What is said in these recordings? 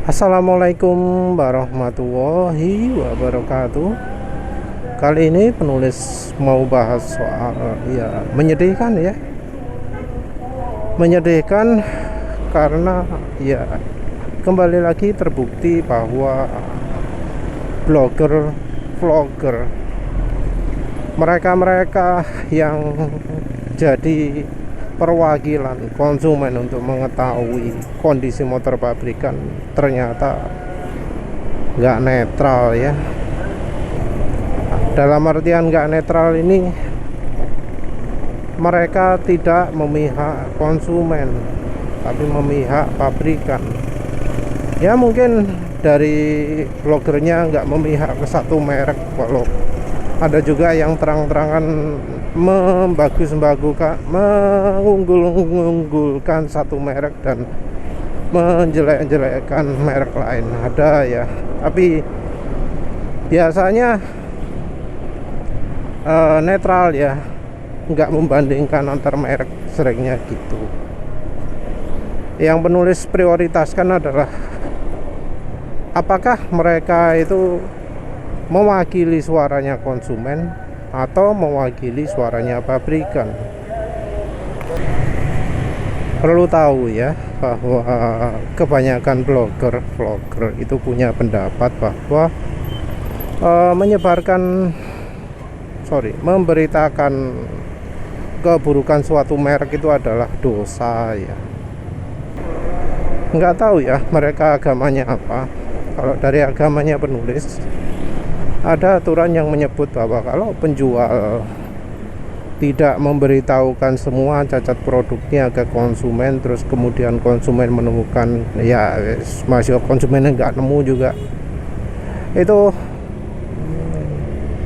Assalamualaikum warahmatullahi wabarakatuh. Kali ini penulis mau bahas soal menyedihkan ya. Menyedihkan karena kembali lagi terbukti bahwa blogger, vlogger, mereka yang jadi perwakilan konsumen untuk mengetahui kondisi motor pabrikan ternyata nggak netral ya. Dalam artian nggak netral ini, mereka tidak memihak konsumen tapi memihak pabrikan. Ya mungkin dari blogernya nggak memihak ke satu merek, walau ada juga yang terang-terangan mengunggulkan satu merek dan menjelek-jelekkan merek lain, ada ya. Tapi biasanya netral ya, nggak membandingkan antar merek, seringnya gitu. Yang penulis prioritaskan adalah apakah mereka itu mewakili suaranya konsumen atau mewakili suaranya pabrikan. Perlu tahu ya bahwa kebanyakan blogger, vlogger itu punya pendapat bahwa memberitakan keburukan suatu merek itu adalah dosa ya. Nggak tahu ya mereka agamanya apa. Kalau dari agamanya penulis, ada aturan yang menyebut bahwa kalau penjual tidak memberitahukan semua cacat produknya ke konsumen, terus kemudian konsumen menemukan masih konsumennya nggak nemu juga, itu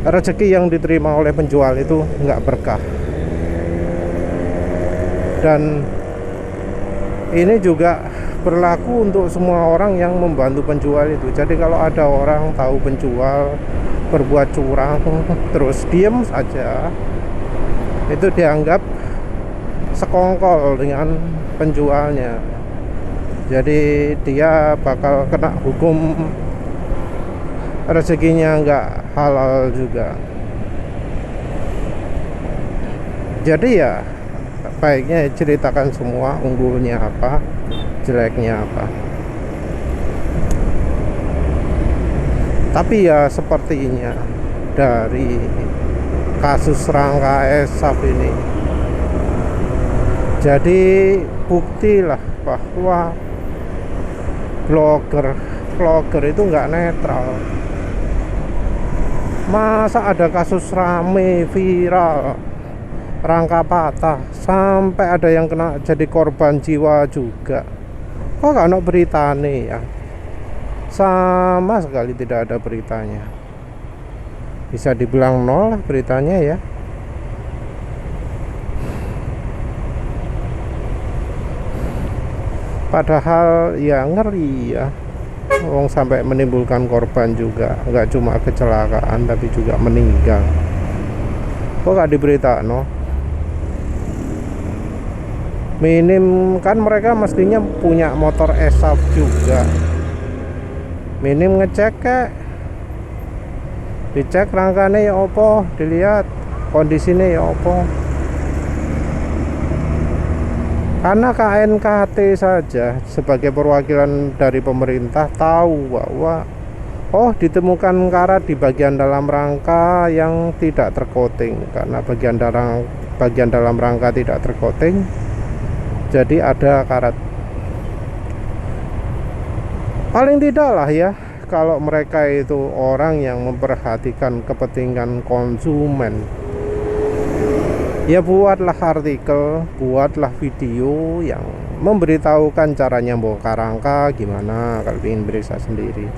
rezeki yang diterima oleh penjual itu nggak berkah. Dan ini juga berlaku untuk semua orang yang membantu penjual itu. Jadi kalau ada orang tahu penjual berbuat curang terus diem saja, itu dianggap sekongkol dengan penjualnya. Jadi dia bakal kena hukum, rezekinya nggak halal juga. Jadi ya baiknya ceritakan semua, unggulnya apa, jeleknya apa. Tapi ya sepertinya dari kasus Rangka ESAP ini jadi bukti lah bahwa vlogger itu nggak netral. Masa ada kasus rame viral, rangka patah, sampai ada yang kena jadi korban jiwa juga, kok gak ada beritanya ya? Sama sekali tidak ada beritanya. Bisa dibilang nol lah beritanya ya. Padahal ya ngeri ya, wong sampai menimbulkan korban juga, nggak cuma kecelakaan tapi juga meninggal. Kok gak diberitakan no? Minim kan mereka mestinya punya motor ESAP juga. Minim ngecek dicek rangkanya ya opo, dilihat kondisinya ya opo. Karena KNKT saja sebagai perwakilan dari pemerintah tahu bahwa ditemukan karat di bagian dalam rangka yang tidak tercoating. Karena bagian dalam rangka tidak tercoating, jadi ada karat. Paling tidak lah ya, kalau mereka itu orang yang memperhatikan kepentingan konsumen, ya buatlah artikel, buatlah video yang memberitahukan caranya bongkar rangka gimana kalau ingin periksa sendiri.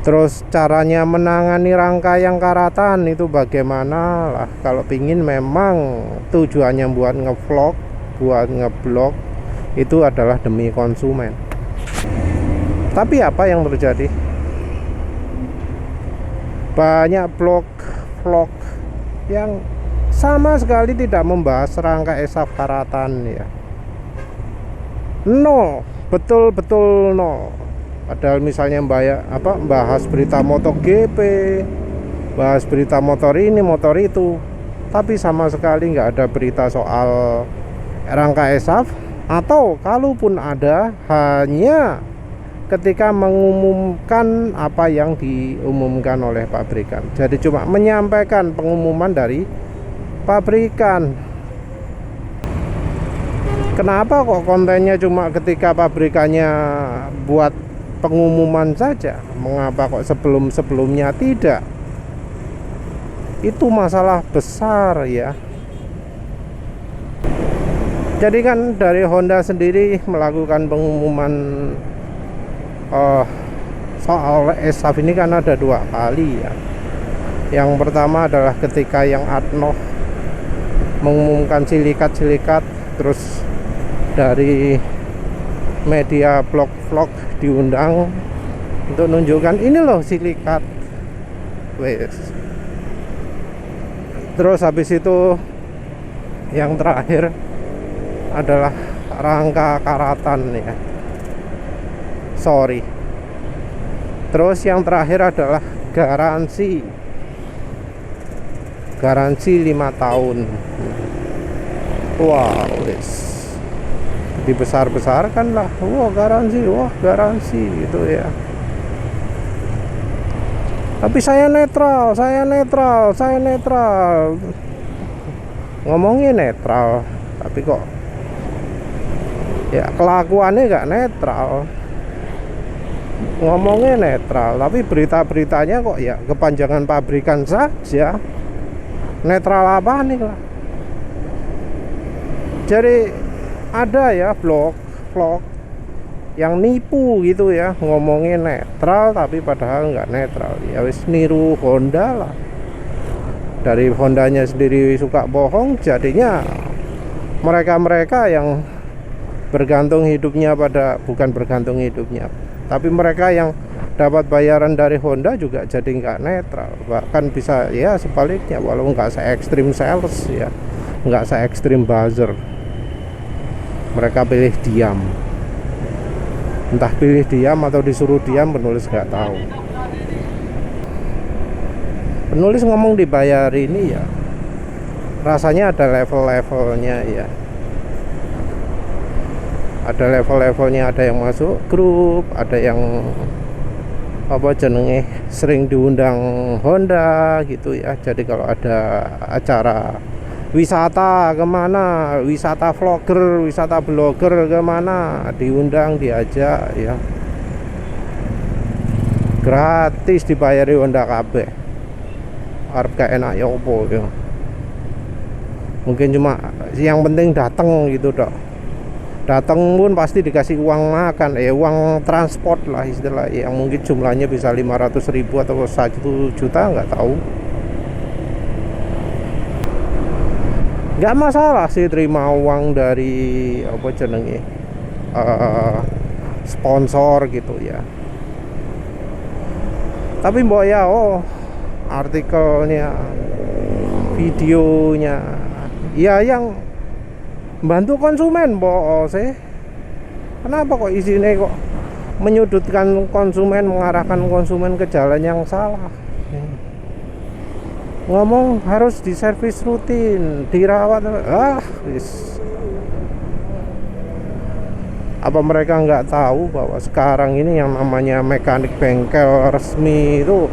Terus caranya menangani rangka yang karatan itu bagaimana lah, kalau ingin memang tujuannya buat ngevlog, buat ngeblog, itu adalah demi konsumen. Tapi apa yang terjadi? Banyak vlog yang sama sekali tidak membahas rangka ESAP karatan ya. No, betul-betul no. Padahal misalnya bahas berita MotoGP, bahas berita motor ini motor itu, tapi sama sekali nggak ada berita soal rangka ESAF, atau kalaupun ada hanya ketika mengumumkan apa yang diumumkan oleh pabrikan. Jadi cuma menyampaikan pengumuman dari pabrikan. Kenapa kok kontennya cuma ketika pabrikannya buat pengumuman saja? Mengapa kok sebelum-sebelumnya tidak? Itu masalah besar ya. Jadi kan dari Honda sendiri melakukan pengumuman soal ESAF ini kan ada 2 kali ya. Yang pertama adalah ketika yang Adnoh mengumumkan silikat-silikat, terus dari media vlog diundang untuk menunjukkan ini loh silikat. Wes. Terus habis itu yang terakhir adalah rangka karatan ya. Sorry. Terus yang terakhir adalah garansi 5 tahun. Wow, wes. Dibesar-besarkan lah. Wah garansi gitu ya. Tapi saya netral. Ngomongnya netral, tapi kok ya kelakuannya nggak netral. Ngomongnya netral, tapi berita-beritanya kok ya kepanjangan pabrikan saja. Netral apa nih lah? Jadi ada ya vlog yang nipu gitu ya, ngomongin netral tapi padahal nggak netral. Ya wis niru Honda lah. Dari Hondanya sendiri suka bohong, jadinya mereka yang bukan bergantung hidupnya, tapi mereka yang dapat bayaran dari Honda juga jadi nggak netral. Bahkan bisa ya sebaliknya, walau nggak se-ekstrim sales ya, nggak se-ekstrim buzzer. Mereka pilih diam, entah pilih diam atau disuruh diam, penulis nggak tahu. Penulis ngomong dibayar ini ya, rasanya ada level-levelnya ya. Ada level-levelnya, ada yang masuk grup, ada yang sering diundang Honda gitu ya. Jadi kalau ada acara wisata kemana, wisata vlogger, wisata blogger kemana, diundang, diajak ya, gratis dibayari Honda KB. Arep gak enak ya opo ya. Mungkin cuma yang penting datang gitu dok. Datang pun pasti dikasih uang makan, uang transport lah istilah, yang mungkin jumlahnya bisa 500.000 atau 1 juta, nggak tahu. Nggak masalah sih terima uang dari sponsor gitu ya. Tapi mbok ya artikelnya, videonya ya yang bantu konsumen mbok sih. Kenapa kok isinya kok menyudutkan konsumen, mengarahkan konsumen ke jalan yang salah? Ngomong harus diservis rutin, dirawat, apa mereka nggak tahu bahwa sekarang ini yang namanya mekanik bengkel resmi itu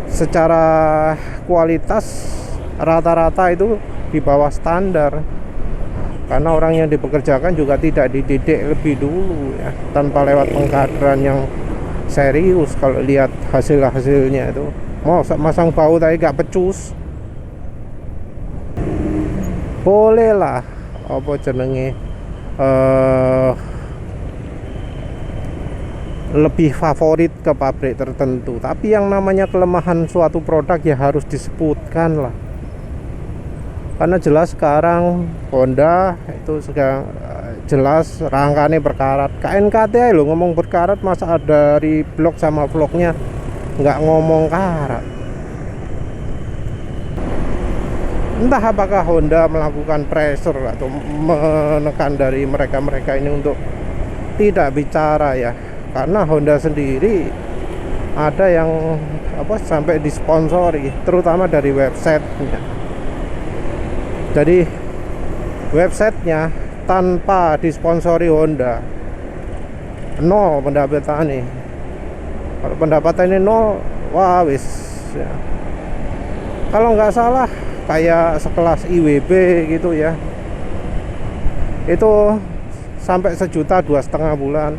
secara kualitas rata-rata itu di bawah standar, karena orang yang dipekerjakan juga tidak dididik lebih dulu ya, tanpa lewat pengkaderan yang serius. Kalau lihat hasil-hasilnya itu mau masang baut tapi gak pecus, boleh lah lebih favorit ke pabrik tertentu. Tapi yang namanya kelemahan suatu produk ya harus disebutkan lah, karena jelas sekarang Honda itu sekarang jelas rangkanya berkarat. KNKT lo ngomong berkarat, masa ada dari blog sama vlognya nggak ngomong karat. Entah apakah Honda melakukan pressure atau menekan dari mereka ini untuk tidak bicara ya karena Honda sendiri ada yang sampai disponsori, terutama dari websitenya. Jadi websitenya tanpa disponsori Honda nol pendapatan nih. Kalau pendapatan ini nol, wah wis ya. Kalau nggak salah kayak sekelas IWB gitu ya, itu sampai 1,5 juta 2,5 bulan,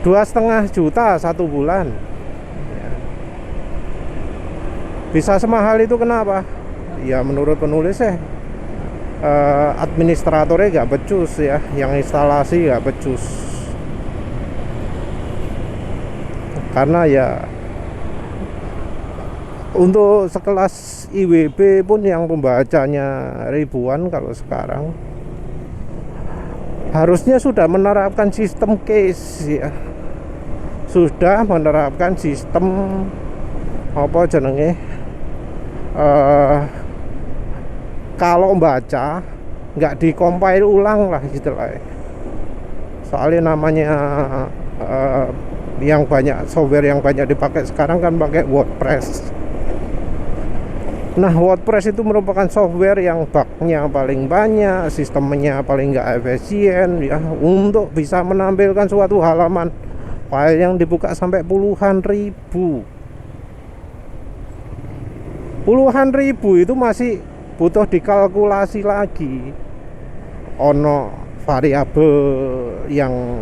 2,5 juta 1 bulan ya. Bisa semahal itu kenapa? Ya menurut penulis administratornya nggak becus ya, yang instalasi nggak becus, karena ya untuk sekelas IWB pun yang pembacanya ribuan, kalau sekarang harusnya sudah menerapkan sistem case ya, sudah menerapkan sistem kalau baca nggak dikompil ulang lah istilahnya. Soalnya namanya yang banyak software yang banyak dipakai sekarang kan pakai WordPress. Nah, WordPress itu merupakan software yang bugnya paling banyak, sistemnya paling nggak efisien ya, untuk bisa menampilkan suatu halaman file yang dibuka sampai puluhan ribu itu masih butuh dikalkulasi lagi. Ono variabel yang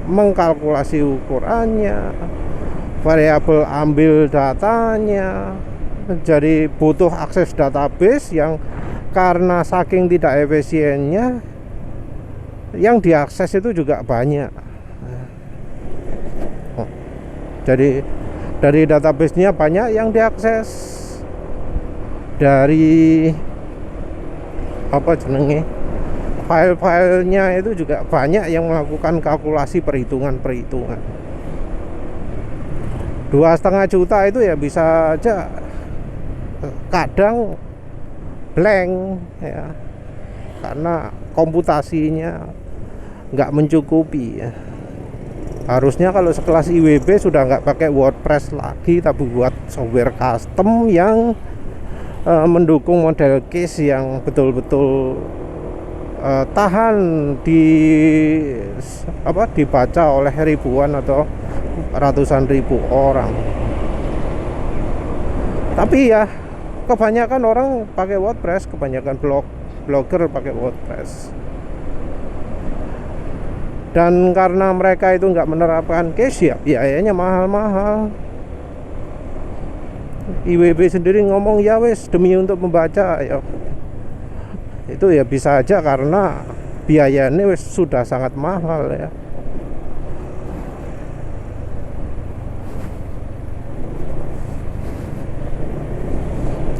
mengkalkulasi ukurannya, variabel ambil datanya. Jadi butuh akses database yang karena saking tidak efisiennya, yang diakses itu juga banyak. Jadi dari database-nya banyak yang diakses, dari file-filenya itu juga banyak yang melakukan kalkulasi perhitungan. 2,5 juta itu ya bisa aja kadang blank ya, karena komputasinya nggak mencukupi ya. Harusnya kalau sekelas IWB sudah nggak pakai WordPress lagi, tapi buat software custom yang mendukung model case yang betul-betul tahan dibaca oleh ribuan atau ratusan ribu orang. Tapi ya kebanyakan orang pakai WordPress, kebanyakan blogger pakai WordPress. Dan karena mereka itu nggak menerapkan case ya, biayanya mahal-mahal. IWB sendiri ngomong ya wes demi untuk membaca ya, itu ya bisa aja karena biayanya wes sudah sangat mahal ya.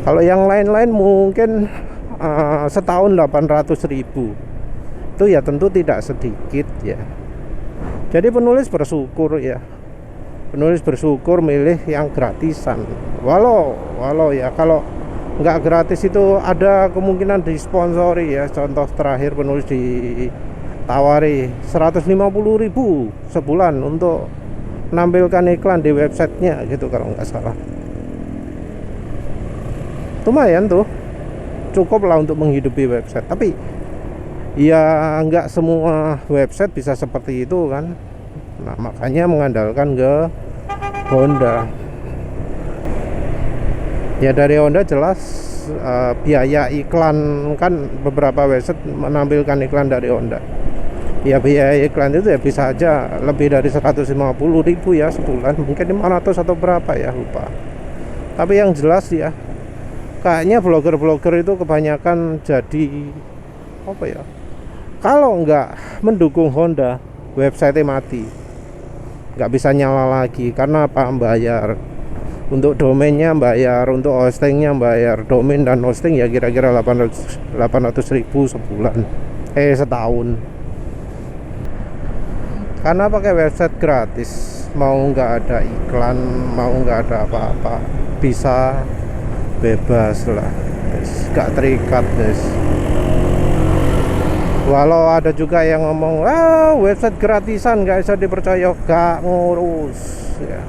Kalau yang lain-lain mungkin setahun 800.000, itu ya tentu tidak sedikit ya. Jadi penulis bersyukur ya, penulis bersyukur milih yang gratisan. Walau ya kalau nggak gratis itu ada kemungkinan disponsori ya. Contoh terakhir penulis ditawari 150.000 sebulan untuk menampilkan iklan di websitenya gitu kalau nggak salah. Lumayan tuh, cukup lah untuk menghidupi website. Tapi ya nggak semua website bisa seperti itu kan. Nah makanya mengandalkan ke Honda. Ya dari Honda jelas biaya iklan, kan beberapa website menampilkan iklan dari Honda. Ya biaya iklan itu ya bisa aja lebih dari 150.000 ya sebulan, mungkin 500 atau berapa ya, lupa. Tapi yang jelas ya, kayaknya blogger-blogger itu kebanyakan jadi kalau nggak mendukung Honda, website mati, nggak bisa nyala lagi. Karena apa? Bayar untuk domainnya, bayar untuk hostingnya, bayar domain dan hosting ya kira-kira 800.000 sebulan, setahun. Karena pakai website gratis, mau nggak ada iklan, mau nggak ada apa-apa, bisa bebas lah, nggak terikat guys. Walau ada juga yang ngomong, website gratisan nggak bisa dipercaya, gak ngurus ya.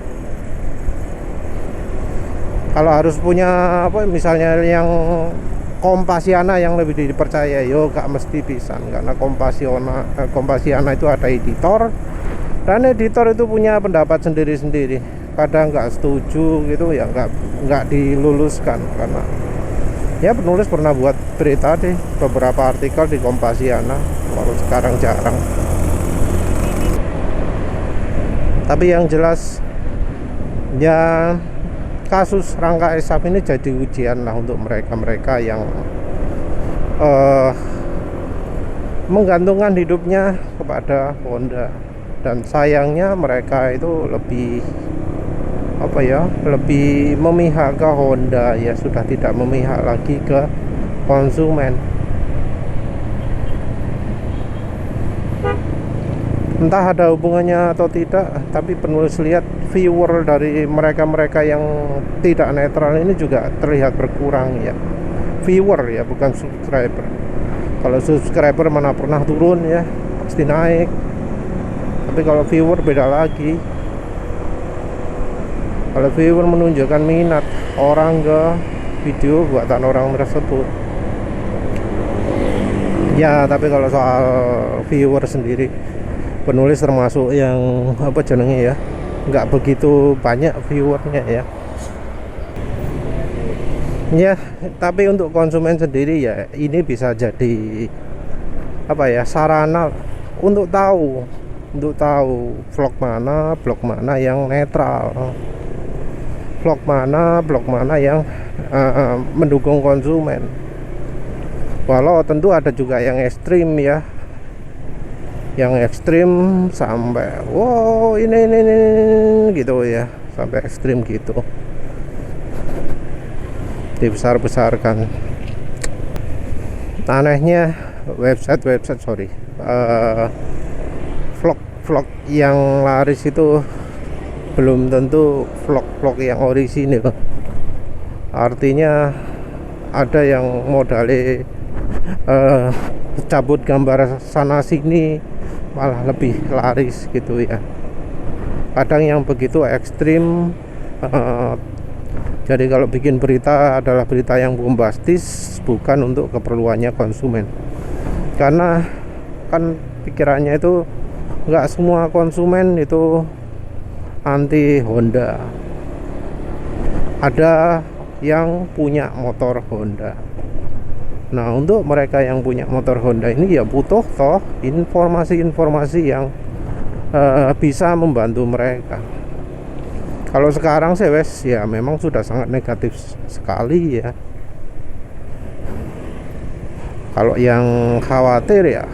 Kalau harus punya apa, misalnya yang Kompasiana yang lebih dipercaya, yo gak mesti pisan, karena Kompasiana itu ada editor, dan editor itu punya pendapat sendiri-sendiri. Kadang nggak setuju gitu ya, nggak diluluskan, karena ya penulis pernah buat berita deh, beberapa artikel di Kompasiana, walau sekarang jarang. Tapi yang jelas ya, kasus Rangga Eshaf ini jadi ujian lah untuk mereka-mereka yang menggantungkan hidupnya kepada Honda. Dan sayangnya mereka itu lebih apa ya, lebih memihak ke Honda ya, sudah tidak memihak lagi ke konsumen. Entah ada hubungannya atau tidak, tapi penulis lihat viewer dari mereka-mereka yang tidak netral ini juga terlihat berkurang ya. Viewer ya, bukan subscriber. Kalau subscriber mana pernah turun ya, pasti naik. Tapi kalau viewer beda lagi. Kalau viewer menunjukkan minat orang ke video buatan orang tersebut. Ya, tapi kalau soal viewer sendiri, penulis termasuk yang apa jenenge ya, nggak begitu banyak viewernya ya. Ya, tapi untuk konsumen sendiri ya, ini bisa jadi apa ya, sarana untuk tahu blog mana yang netral, blog mana yang mendukung konsumen. Walau tentu ada juga yang ekstrim ya, yang ekstrim sampai wow ini gitu ya, sampai ekstrim gitu, dibesar-besarkan. Anehnya vlog yang laris itu belum tentu vlog yang orisinil. Artinya ada yang modalnya cabut gambar sana sini malah lebih laris gitu ya. Kadang yang begitu ekstrim. Jadi kalau bikin berita adalah berita yang bombastis, bukan untuk keperluannya konsumen. Karena kan pikirannya itu nggak semua konsumen itu anti Honda. Ada yang punya motor Honda. Nah, untuk mereka yang punya motor Honda ini ya butuh toh informasi-informasi yang bisa membantu mereka. Kalau sekarang sih ya memang sudah sangat negatif sekali ya. Kalau yang khawatir ya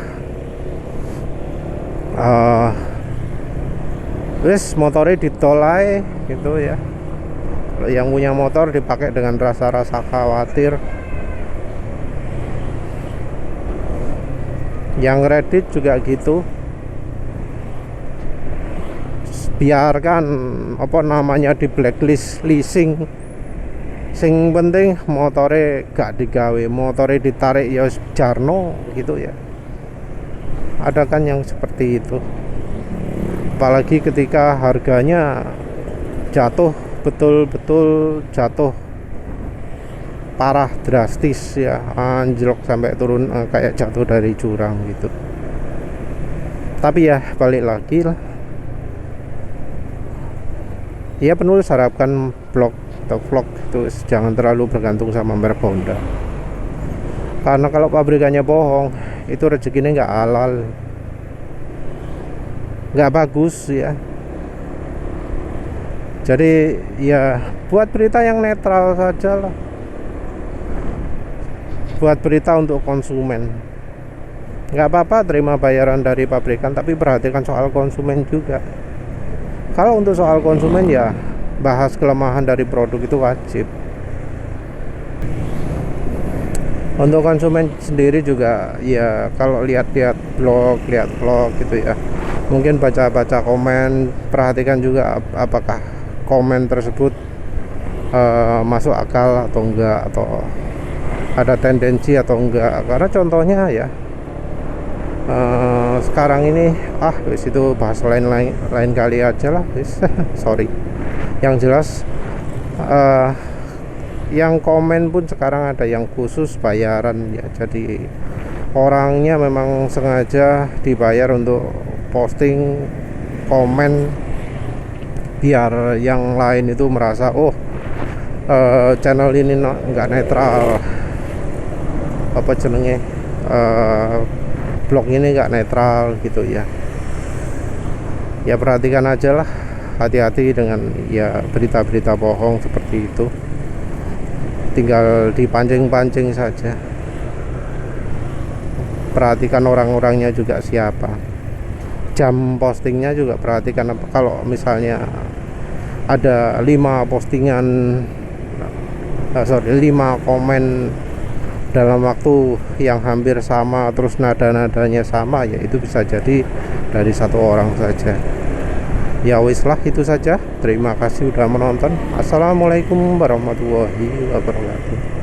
motornya ditolai gitu ya. Kalau yang punya motor dipakai dengan rasa-rasa khawatir. Yang Reddit juga gitu. Biarkan apa namanya di blacklist leasing, sing penting motore gak digawe, motore ditarik ya jarno gitu ya. Ada kan yang seperti itu, apalagi ketika harganya jatuh, betul-betul jatuh parah, drastis ya, anjlok sampai turun kayak jatuh dari jurang gitu. Tapi ya balik lagi lah ya, penulis harapkan blog atau vlog itu jangan terlalu bergantung sama merek Honda. Karena kalau pabrikannya bohong, itu rezekinya nggak halal, nggak bagus ya. Jadi ya buat berita yang netral saja lah, buat berita untuk konsumen. Nggak apa-apa terima bayaran dari pabrikan, tapi perhatikan soal konsumen juga. Kalau untuk soal konsumen ya bahas kelemahan dari produk itu wajib. Untuk konsumen sendiri juga ya, kalau lihat-lihat blog, lihat vlog gitu ya, mungkin baca-baca komen, perhatikan juga apakah komen tersebut masuk akal atau enggak, atau ada tendensi atau enggak. Karena contohnya ya, Sekarang ini wis itu bahas lain kali aja lah wis. Sorry. Yang jelas yang komen pun sekarang ada yang khusus bayaran ya, jadi orangnya memang sengaja dibayar untuk posting komen biar yang lain itu merasa channel ini nggak netral, apa jenenge, blog ini nggak netral gitu ya. Ya perhatikan aja lah, hati-hati dengan ya berita-berita bohong seperti itu, tinggal dipancing-pancing saja. Perhatikan orang-orangnya juga siapa, jam postingnya juga perhatikan. Kalau misalnya ada 5 postingan 5 komen dalam waktu yang hampir sama, terus nada-nadanya sama, ya itu bisa jadi dari satu orang saja. Ya wis lah, itu saja. Terima kasih sudah menonton. Assalamualaikum warahmatullahi wabarakatuh.